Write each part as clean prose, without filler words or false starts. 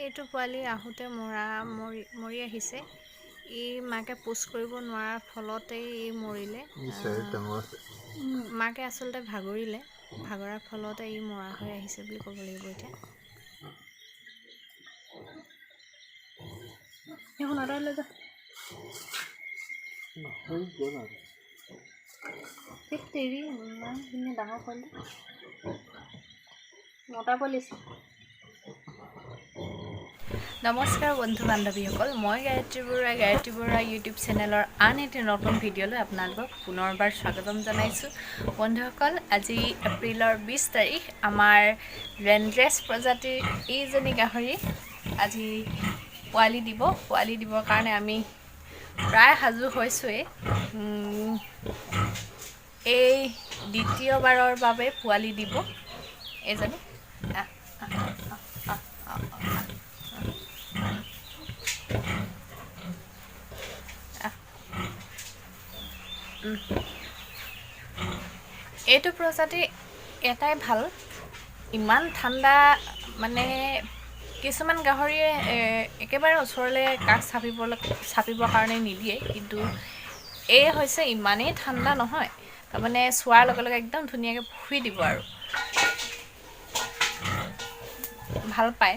এইটো পোৱালি আহোঁতে মৰি আহিছে। ই মাকে পোষ্ট কৰিব নোৱাৰাৰ ফলতেই ই মৰিলে। মাকে আচলতে ভাগৰাৰ ফলতে ই মৰা হৈ আহিছে বুলি ক'ব লাগিব। এতিয়া এখন আঁতৰলৈ যা। তেৰি ইমান ধুনীয়া ডাঙৰ পোৱালি, মতা পোৱালি আছে। নমস্কাৰ বন্ধু বান্ধৱীসকল, মই গায়ত্ৰী বৰুৱা ইউটিউব চেনেলৰ আন এটি নতুন ভিডিঅ'লৈ আপোনালোকক পুনৰবাৰ স্বাগতম জনাইছোঁ। বন্ধুসকল, আজি এপ্ৰিলৰ 20 তাৰিখ। আমাৰ ৰেণ্ড্ৰেছ প্ৰজাতিৰ এইজনী গাহৰি আজি পোৱালি দিবৰ কাৰণে আমি প্ৰায় সাজু হৈছোঁৱেই। এই দ্বিতীয়বাৰৰ বাবে পোৱালি দিব এইজনী। এইটো প্ৰজাতি এটাই ভাল, ইমান ঠাণ্ডা, মানে কিছুমান গাহৰিয়ে একেবাৰে ওচৰলৈ কাষ চাপিবৰ কাৰণে নিদিয়ে, কিন্তু এই হৈছে ইমানেই ঠাণ্ডা নহয়, তাৰমানে চোৱাৰ লগে লগে একদম ধুনীয়াকৈ শুই দিব আৰু ভাল পায়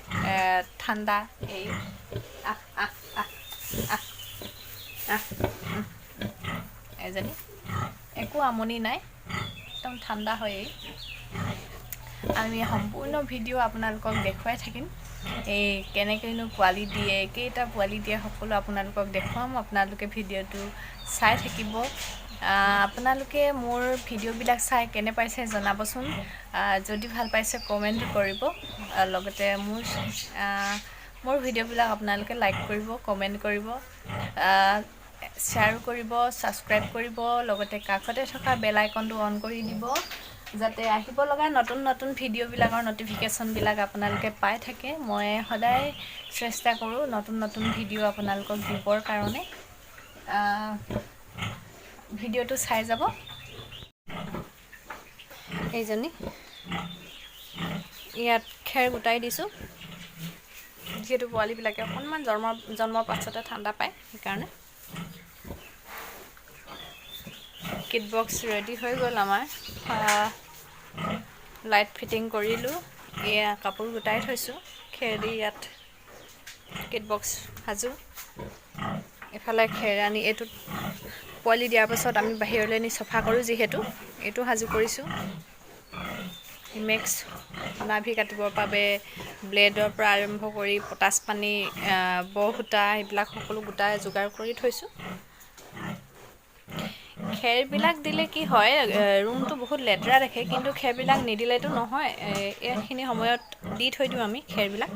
ঠাণ্ডা। এই এজনী একো আমনি নাই, একদম ঠাণ্ডা হয়। আমি সম্পূৰ্ণ ভিডিঅ' আপোনালোকক দেখুৱাই থাকিম। এই কেনেকৈনো পোৱালি দিয়ে, কেইটা পোৱালি দিয়ে, সকলো আপোনালোকক দেখুৱাম। আপোনালোকে ভিডিঅ'টো চাই থাকিব। আপোনালোকে মোৰ ভিডিঅ'বিলাক চাই কেনে পাইছে জনাবচোন। যদি ভাল পাইছে কমেণ্ট কৰিব। লগতে মোৰ ভিডিঅ'বিলাক আপোনালোকে লাইক কৰিব, কমেণ্ট কৰিব, শ্বেয়াৰ কৰিব, ছাবস্ক্ৰাইব কৰিব। লগতে কাষতে থকা বেল আইকনটো অন কৰি দিব, যাতে আহিব লগা নতুন নতুন ভিডিঅ'বিলাকৰ ন'টিফিকেশ্যনবিলাক আপোনালোকে পাই থাকে। মই সদায় চেষ্টা কৰোঁ নতুন নতুন ভিডিঅ' আপোনালোকক দিবৰ কাৰণে। ভিডিঅ'টো চাই যাব। এইজনী ইয়াত খেৰ গোটাই দিছোঁ, যিহেতু পোৱালিবিলাকে অকণমান জন্মৰ পাছতে ঠাণ্ডা পায়, সেইকাৰণে। কিট বক্স ৰেডি হৈ গ'ল আমাৰ। লাইট ফিটিং কৰিলোঁ। এয়া কাপোৰ গোটাই থৈছোঁ, খেৰ দি ইয়াত কিট বক্স সাজোঁ। এফালে খেৰ আনি এইটোত পোৱালি দিয়াৰ পাছত আমি বাহিৰলৈ নি চফা কৰোঁ, যিহেতু এইটো সাজু কৰিছোঁ। মেক্স নাভি কাটিবৰ বাবে ব্লেডৰ পৰা আৰম্ভ কৰি পটাছ পানী, বৰ সূতা, এইবিলাক সকলো গোটাই যোগাৰ কৰি থৈছোঁ। খেৰবিলাক দিলে কি হয়, ৰুমটো বহুত লেতেৰা দেখে, কিন্তু খেৰবিলাক নিদিলেতো নহয়। এইখিনি সময়ত দি থৈ দিওঁ আমি খেৰবিলাক।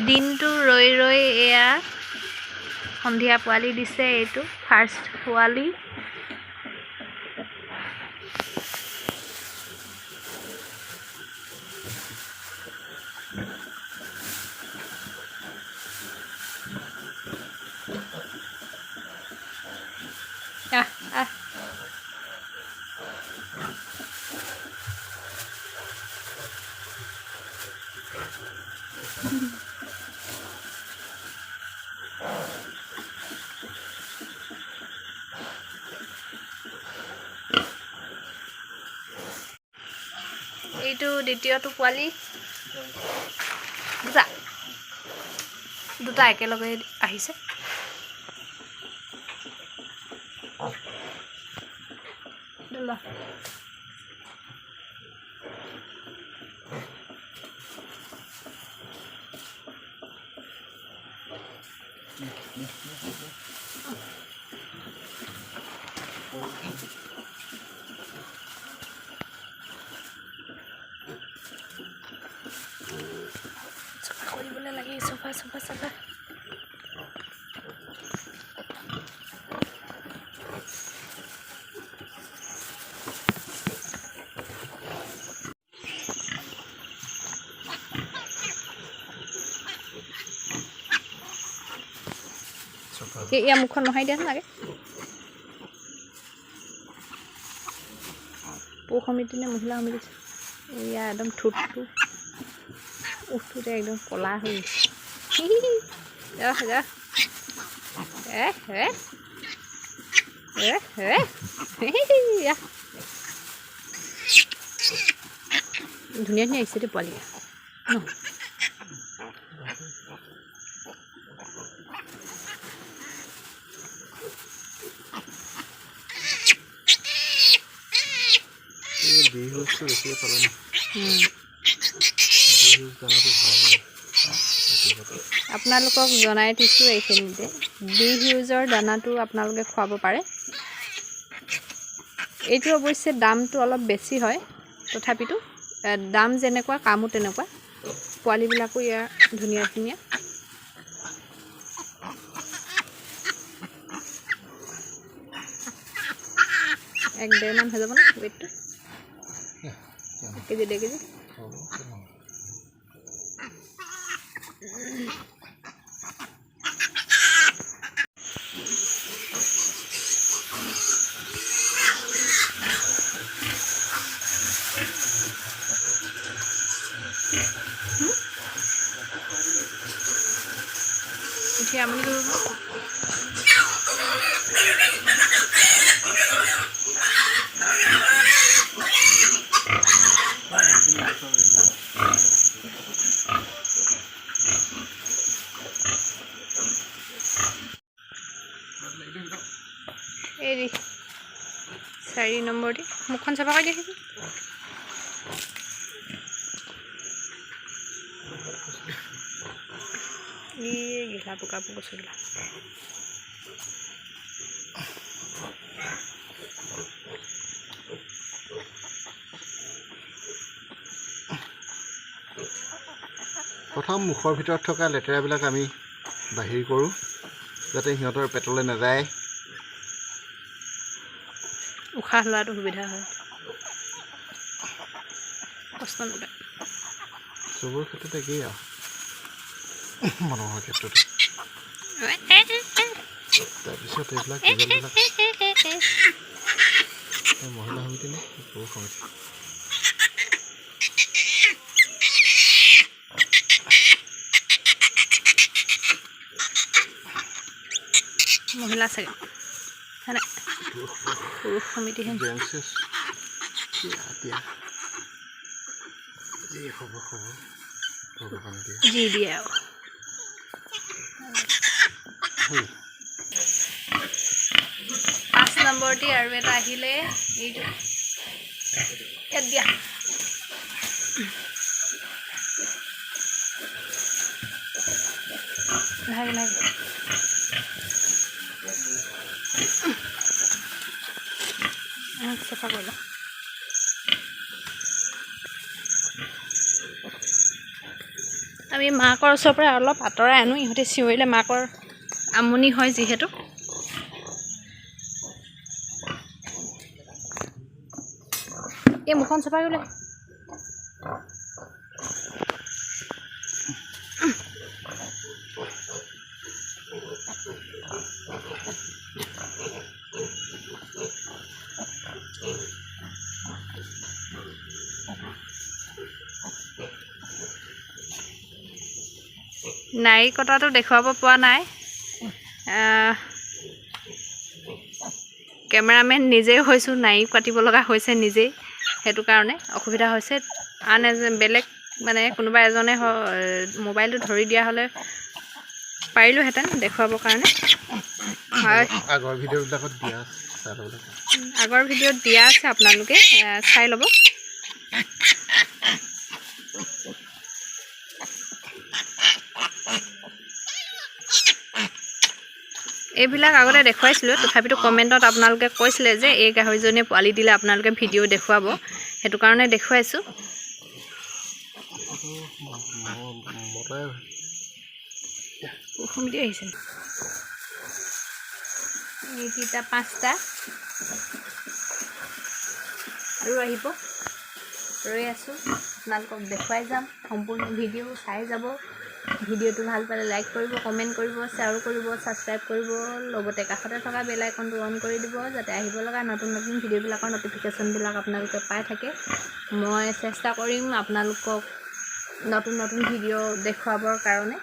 দিনটো ৰৈ এয়া সন্ধিয়া পোৱালি দিছে। এইটো ফাৰ্ষ্ট পোৱালি। এইটো দ্বিতীয়টো পোৱালি। দুটা একেলগে আহিছে। চফা কৰিবলৈ লাগে, চফা। ইয়াৰ মুখখন নহাই দিয়াচোন লাগে পুৰুষ সমিতি নে মহিলা সমিতি এয়া একদম ঠোঁটটো উঠোঁতে একদম ক'লা হৈ গৈছে ধুনীয়া ধুনীয়া আহিছে দেই পোৱালি আপোনালোকক জনাই দিছোঁ এইখিনিতে বি হিউজৰ দানাটো আপোনালোকে খুৱাব পাৰে এইটো অৱশ্যে দামটো অলপ বেছি হয় তথাপিতো দাম যেনেকুৱা কামো তেনেকুৱা পোৱালিবিলাকো ইয়াৰ ধুনীয়া ধুনীয়া এক ডেৰমান হৈ যাব ন ৱেটটো কেজি 1.5 কেজি উঠি আমনি কৰিব এই 4 নম্বৰটি মুখখন চাফা কৰি দেখিছোঁ গিলা পোকা গছগিলা প্ৰথম মুখৰ ভিতৰত থকা লেতেৰাবিলাক আমি বাহিৰ কৰোঁ যাতে সিহঁতৰ পেটলৈ নাযায় উশাহ লোৱাটো সুবিধা হয় কষ্ট নাপায় চবৰ ক্ষেত্ৰত একেই আৰু মানুহৰ ক্ষেত্ৰত তাৰপিছত এইবিলাক ৰিজাল্টবিলাক মহিলা সমিতি নে পুৰুষ সমিতি মহিলা চাগে হয় নাই পুৰুষ সমিতি যি দিয়ে আৰু 5 নম্বৰটি আৰু এটা আহিলে এইটো ইয়াত দিয়া লাহে লাহে চাফা কৰি লওঁ আমি মাকৰ ওচৰৰ পৰা অলপ আঁতৰাই আনো ইহঁতে চিঞৰিলে মাকৰ আমনি হয় যিহেতু এই মুখখন চাফা কৰিলে নাৰী কটাটো দেখুৱাব পৰা নাই কেমেৰামেন নিজেই হৈছোঁ নাৰী কাটিব লগা হৈছে নিজেই সেইটো কাৰণে অসুবিধা হৈছে আন এজন বেলেগ মানে কোনোবা এজনে মোবাইলটো ধৰি দিয়া হ'লে পাৰিলোহেঁতেন দেখুৱাবৰ কাৰণে হয় আগৰ ভিডিঅ'ত দিয়া আছে আপোনালোকে চাই ল'ব এইবিলাক আগতে দেখুৱাইছিলোঁ তথাপিতো কমেণ্টত আপোনালোকে কৈছিলে যে এই গাহৰিজনীয়ে পোৱালি দিলে আপোনালোকে ভিডিঅ' দেখুৱাব সেইটো কাৰণে দেখুৱাইছোঁ সমিতি আহিছে এইকেইটা 5টা আৰু আহিব ৰৈ আছোঁ আপোনালোকক দেখুৱাই যাম সম্পূৰ্ণ ভিডিঅ' চাই যাব ভিডিঅ'টো ভাল পালে লাইক কৰিব, কমেণ্ট কৰিব, শ্বেয়াৰ কৰিব, ছাবস্ক্ৰাইব কৰিব, লগতে কাষতে থকা বেল আইকনটো অন কৰি দিব যাতে আহিব লগা নতুন নতুন ভিডিঅ'বিলাকৰ ন'টিফিকেশ্যনবিলাক আপোনালোকে পাই থাকে। মই চেষ্টা কৰিম আপোনালোকক নতুন নতুন ভিডিঅ' দেখুৱাবৰ কাৰণে।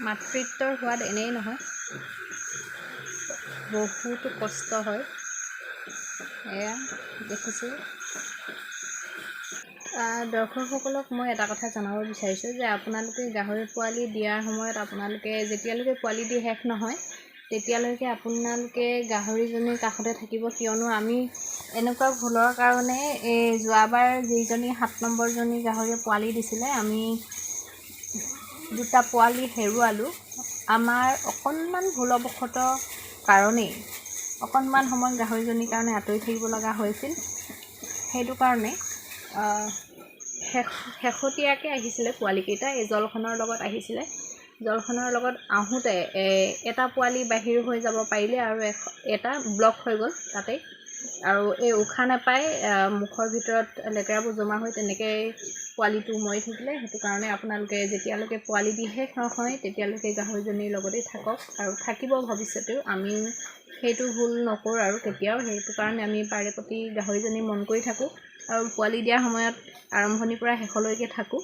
মাতৃত্বৰ সোৱাদ এনেই নহয়, বহুতো কষ্ট হয়। এয়া দেখিছোঁ। দৰ্শকসকলক মই এটা কথা জনাব বিচাৰিছোঁ যে আপোনালোকে গাহৰি পোৱালি দিয়াৰ সময়ত আপোনালোকে যেতিয়ালৈকে পোৱালি দি শেষ নহয় তেতিয়ালৈকে আপোনালোকে গাহৰিজনীৰ কাষতে থাকিব, কিয়নো আমি এনেকুৱা ভুলৰ কাৰণে যোৱাবাৰ যিজনী 7 নম্বৰজনী গাহৰিয়ে পোৱালি দিছিলে আমি 2টা পোৱালি হেৰুৱালোঁ। আমাৰ অকণমান ভুলবশতঃ কাৰণেই অকণমান সময় গাহৰিজনীৰ কাৰণে আঁতৰি থাকিব লগা হৈছিল। সেইটো কাৰণে শেহতীয়াকৈ আহিছিলে পোৱালিকেইটা, এই জলখনৰ লগত আহিছিলে। জলখনৰ লগত আহোঁতে এটা পোৱালি বাহিৰ হৈ যাব পাৰিলে আৰু এটা ব্লক হৈ গ'ল তাতেই, আৰু এই উশাহ নাপাই মুখৰ ভিতৰত লেতেৰাবোৰ জমা হৈ তেনেকৈ পোৱালিটো মৰি থাকিলে। সেইটো কাৰণে আপোনালোকে যেতিয়ালৈকে পোৱালি দি শেষ নহয় তেতিয়ালৈকে গাহৰিজনীৰ লগতেই থাকক আৰু থাকিব ভৱিষ্যতেও। আমি সেইটো ভুল নকৰোঁ আৰু কেতিয়াও। সেইটো কাৰণে আমি পাৰেপতি গাহৰিজনী মন কৰি থাকোঁ আৰু পোৱালি দিয়াৰ সময়ত আৰম্ভণিৰ পৰা শেষলৈকে থাকোঁ।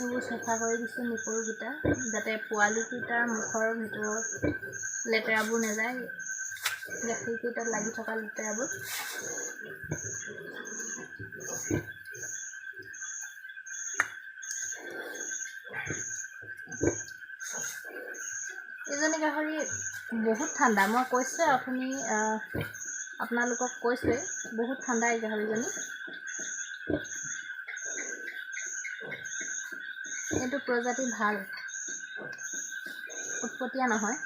এইবোৰ চাফা কৰি দিছোঁ মেকুৰীকেইটা, যাতে পোৱালিকেইটাৰ মুখৰ ভিতৰত লেতেৰাবোৰ নাযায়, গাখীৰকেইটাত লাগি থকা লেতেৰাবোৰ। এইজনী গাহৰি বহুত ঠাণ্ডা, মই কৈছোঁ আপুনি আপোনালোকক কৈছোঁৱেই, বহুত ঠাণ্ডা এই গাহৰিজনী। এইটো প্ৰজাতি ভাল, উৎপতীয়া নহয়।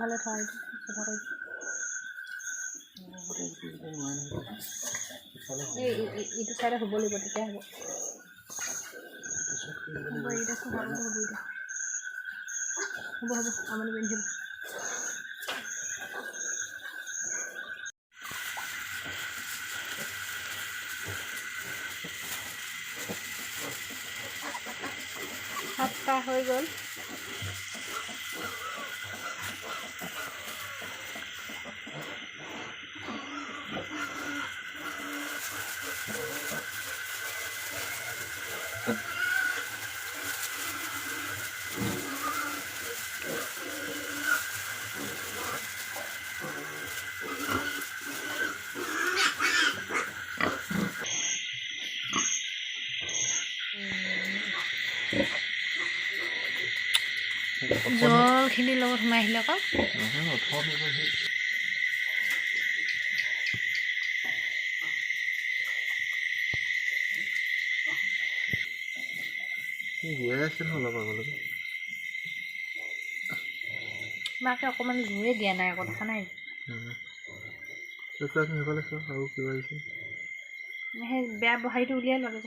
ভালে থোৱা চাফা কৰি এইটো চাইডে হ'ব লাগিব, তেতিয়া হ'ব। এইকেইটা চাফা কৰি হ'ব এতিয়া। হ'ব আমনি কৰি দিব। সাতটা হৈ গ'ল। জলখিনিৰ লগত সোমাই আহিলে আকৌ মাকে অকণমান জোৰে দিয়া নাই আকৌ, দেখা নাই সেই বেয়া হেৰিটো উলিয়াই লগে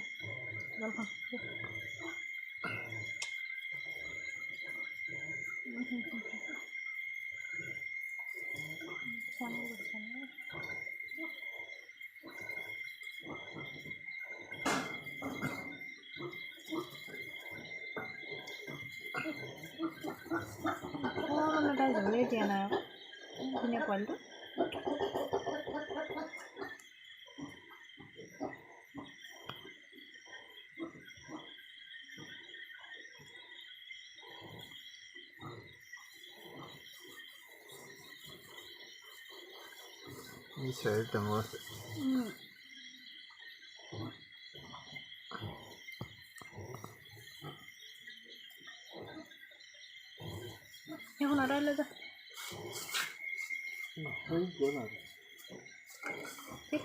জলখন। অকণমান এটা জোৰে দিয়া নাই আকৌ, ধুনীয়া পোৱালিটো। চাইজ ডাঙৰ আছে। এখন আদাৰ লৈ যা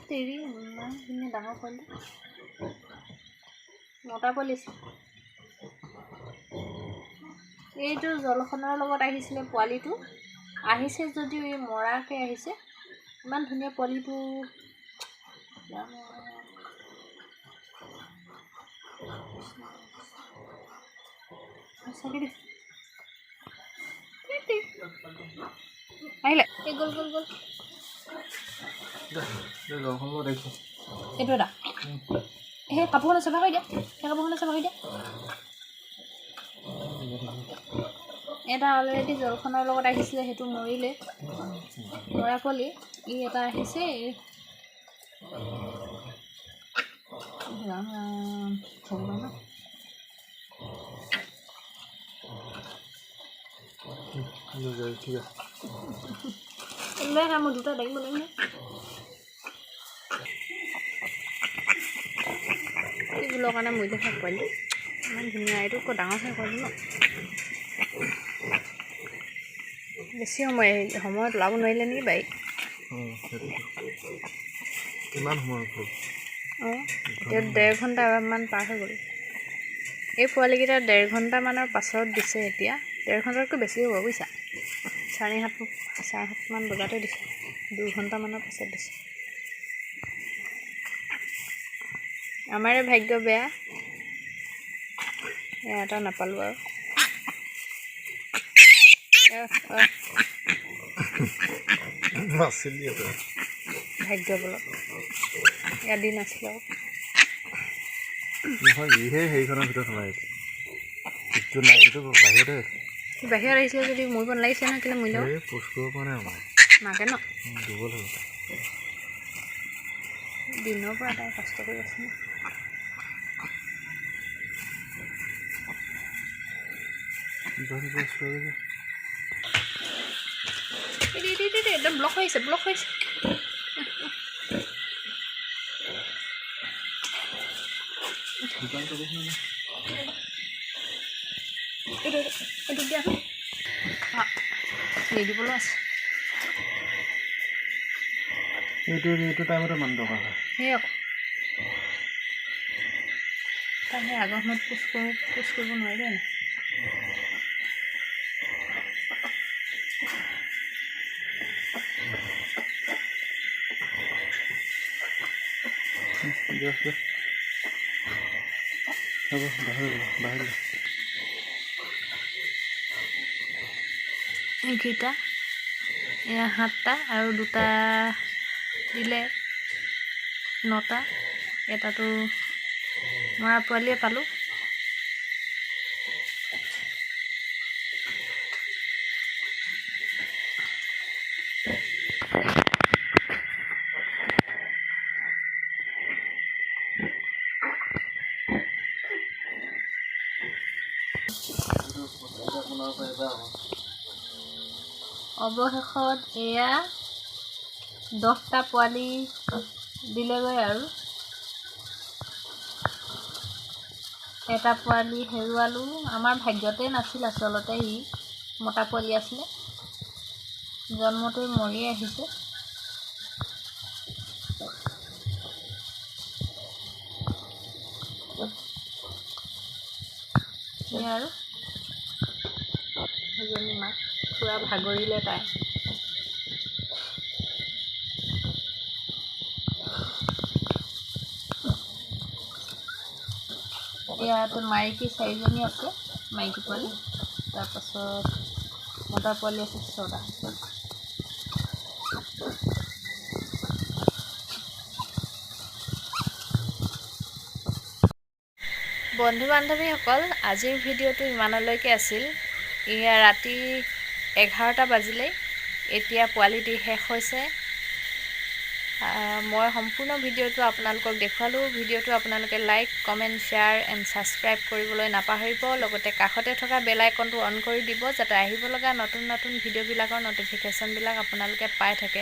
তেৰি ইমান ধুনীয়া ডাঙৰ পোৱালি মতা পোৱালি আছে এইটো জলখনৰ লগত আহিছিলে পোৱালিটো আহিছে যদিও এই মৰাকে আহিছে ইমান ধুনীয়া পোৱালিটো সঁচাকৈ দেই আহিলে এই গ'ল গ'ল গ'ল এইটো এটা সেই কাপোৰখন চাফা কৰি দিয়া সেই কাপোৰখন চাফা কৰি দিয়া এটা অলৰেডি জলখনৰ লগত আহিছিলে সেইটো মৰিলে মৰা পোৱালি ই এটা আহিছে লৈ আহা মই দুটা দাঙিব লাগিব এইবোৰৰ কাৰণে মৰিলে খাই পোৱালি ইমান ধুনীয়া এইটো আকৌ ডাঙৰ খাই পোৱালি ন বেছি সময়ত ওলাব নোৱাৰিলে নেকি বাৰী কিমান সময় অঁ এতিয়া 1.5 ঘণ্টামান পাৰ হৈ গ'ল এই পোৱালিকেইটা 1.5 ঘণ্টামানৰ পাছত দিছে এতিয়া 1.5 ঘণ্টাতকৈ বেছি হ'ব বুজিছা 7:30মান বজাতে দিছে 2 ঘণ্টামানৰ পাছত দিছে আমাৰে ভাগ্য বেয়া এটা নাপালোঁ আৰু ভাগ্য বলত ইয়াৰ দিন আছিলে আৰু নহয় ইহে সেইখনৰ ভিতৰত সোমাই ইটো নাই এইটো বাহিৰতে বাহিৰত আহিছিলে যদি মৰিব নালাগিছিলে নহয় কেলৈ মৰিলে পোষ্ট কৰিব পৰা নাই আমাৰ মাকে ন দুৰ্বল হ'ব দিনৰ পৰা তাই কষ্ট কৰি আছে একদম ব্লক হৈছে এইটো দিয়া নিদিবলৈ আছে এইটো টাইমতে মানুহ দৰকাৰ হয় সেই আকৌ তাই সেই আগৰ সময়ত পোষ্ট কৰিব নোৱাৰিলে নে এইকেইটা এয়া 7টা আৰু 2টা দিলে 9টা এটাতো মৰা পোৱালিয়ে পালোঁ অৱশেষত এয়া 10টা পোৱালি দিলেগৈ আৰু এটা পোৱালি হেৰুৱালোঁ আমাৰ ভাগ্যতে নাছিল আচলতে ই মতা পোৱালি আছিলে জন্মতে মৰি আহিছে আৰু এজনী মাক পুৰা ভাগৰিলে তাই ইয়াত মাইকী 4জনী আছে মাইকী পোৱালি তাৰপাছত মতা পোৱালি আছে 6টা বন্ধু বান্ধৱীসকল আজিৰ ভিডিঅ'টো ইমানলৈকে আছিল এয়া ৰাতি 11টা বাজিলে এতিয়া পোৱালি দি শেষ হৈছে মই সম্পূৰ্ণ ভিডিঅ'টো আপোনালোকক দেখুৱালোঁ ভিডিঅ'টো আপোনালোকে like comment share and subscribe কৰিবলৈ নাপাহৰিব লগতে কাষতে থকা বেল আইকনটো অন কৰি দিব যাতে আহিব লগা নতুন ভিডিঅ'বিলাকৰ ন'টিফিকেশ্যনবিলাক আপোনালোকে পাই থাকে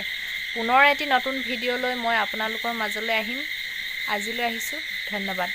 পুনৰ এটি নতুন ভিডিঅ' লৈ মই আপোনালোকৰ মাজলৈ আহিম। আজিলৈ আহিছোঁ, ধন্যবাদ।